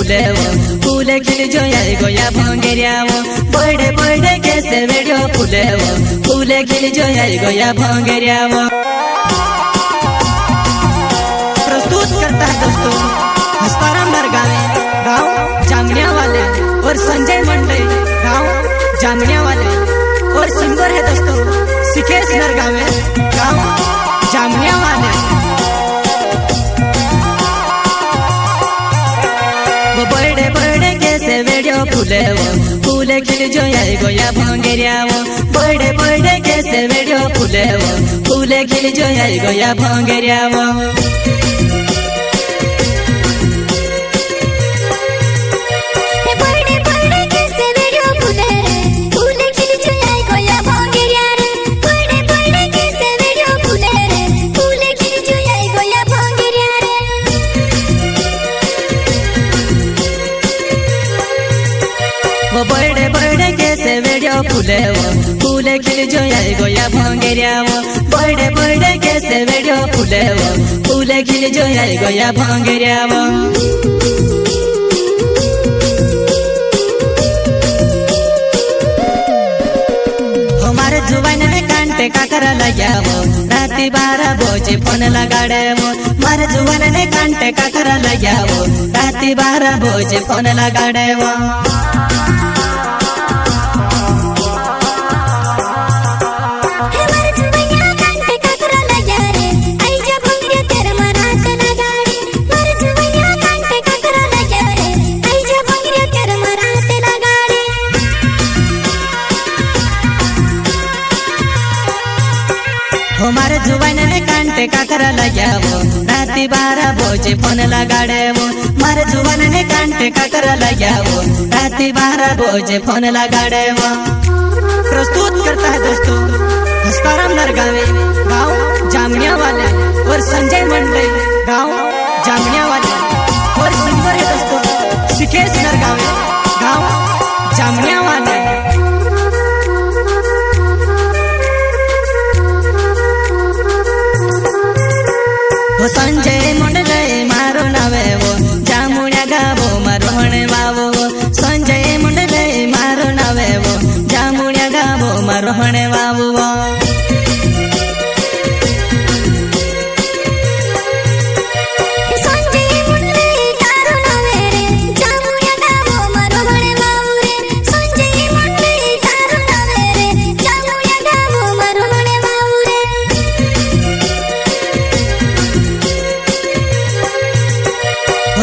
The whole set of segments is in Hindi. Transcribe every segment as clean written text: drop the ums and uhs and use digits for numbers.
फुलेवो फूले खिल जो आई गोया भंगेरियावो बड़े बड़े कैसे वीडियो फुलेवो फूले खिल जो आई गोया भंगेरियावो। प्रस्तुत करता है दोस्तों हस्ताराम नरगावे गाँव जामनिया वाले और संजय मंडे गाँव जामनिया वाले और सिंगर है दोस्तों सिकेश नरगावे गाँव जामनिया वाले। वो बड़े बड़े कैसे वीडियो फुलेवो फूले खिल जो आई गोया भंगेरियावो बड़े बड़े कैसे वीडियो फुलेवो फूले खिल जो आई गोया भंगेरियावो। वो बड़े बड़े कैसे वीडियो फुलेवो फूले खिल जो आई गोया भंगेरियावो बड़े बड़े कैसे वीडियो फुलेवो फूले खिल जो आई गोया भंगेरियावो। हमारे जुबान में कांटे काकरा लगावो राती 12 बजे फोन लगाड़ेवो मारे जुबान में कांटे काकरा लगावो राती 12 बजे फोन लगाड़ेवो। हमारे जुबान ने कांटे काकरा लगावो राती 12 बजे फोन लगाड़ेवो मारे जुबान ने कांटे काकरा लगावो राती 12 बजे फोन लगाड़ेवो। प्रस्तुत करता है दोस्तों हस्ताराम नरगावे गाँव जामनिया वाले और संजय मंडे गाँव जामनिया वाले और सिंगर है दोस्तों सिकेश नरगावे गाँव जामनिया वाले। वो संजय मंडले मारो नावे वो जामुनिया गावो मारो हणे वावो संजय मंडले मारो नावे वो जामुनिया गावो मारो हणे वावो।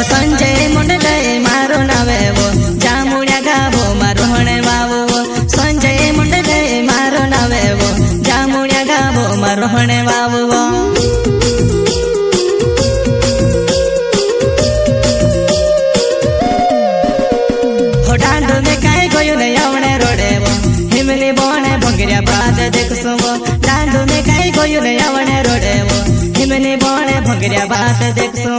संजय मंडले मारो नावे वो जामुनिया गावो मारो हणे वावो संजय मंडले मारो नावे वो जामुनिया गावो मारो हणे वावो। हो डांडो में काई गोयो ने आवणे रोडेवो हिमनी बोणे भंगरिया बात देखसो डांडो में काई गोयो ने आवणे रोडेवो हिमनी बोणे भंगरिया बात देखसो।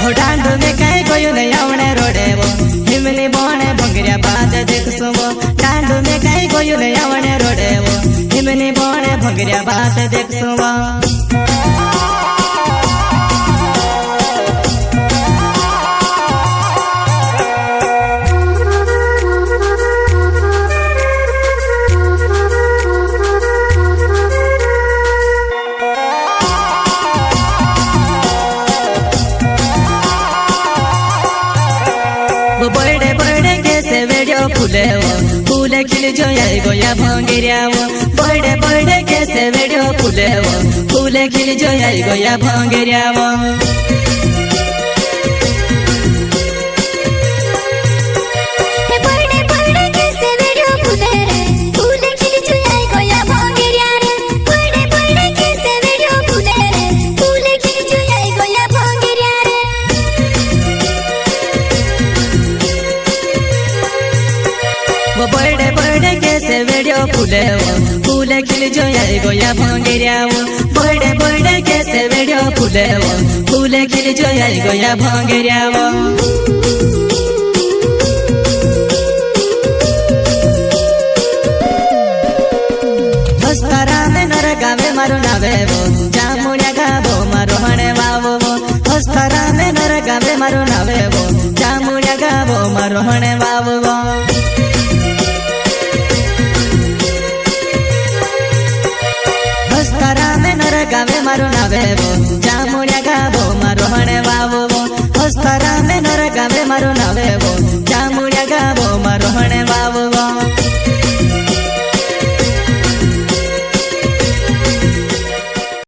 हो डांडो में कई गोयो ने आवणे रोडेवो हिमनी बोणे भंगरिया बात देखसो डांडो में कई गोयो ने आवणे रोडेवो हिमनी बोणे भंगरिया बात देखसो। वो बड़े बड़े कैसे वीडियो फुलेवो फूले खिल जो आई गोया भंगेरियावो बड़े बड़े कैसे वीडियो फुलेवो फूले खिल जो आई गोया भंगेरियावो। वो बड़े बड़े कैसे वीडियो फुलेवो फूले खिल जो आई गोया भंगेरियावो बड़े बड़े कैसे वीडियो फुलेवो फूले खिल जो आई गोया भंगेरियावो। हस्ताराम नरगावे मारू नावे वो जामुड़िया गावो मारो हणे वावो होस्तरा में नर गावे मारू नावे वो जामुड़िया गावो मारो हणे वावो होस्तरा में नर गावे मारू नावे वो जामुड़िया गावो मारो हणे वावो होस्तरा में नर गावे मारू नावे वो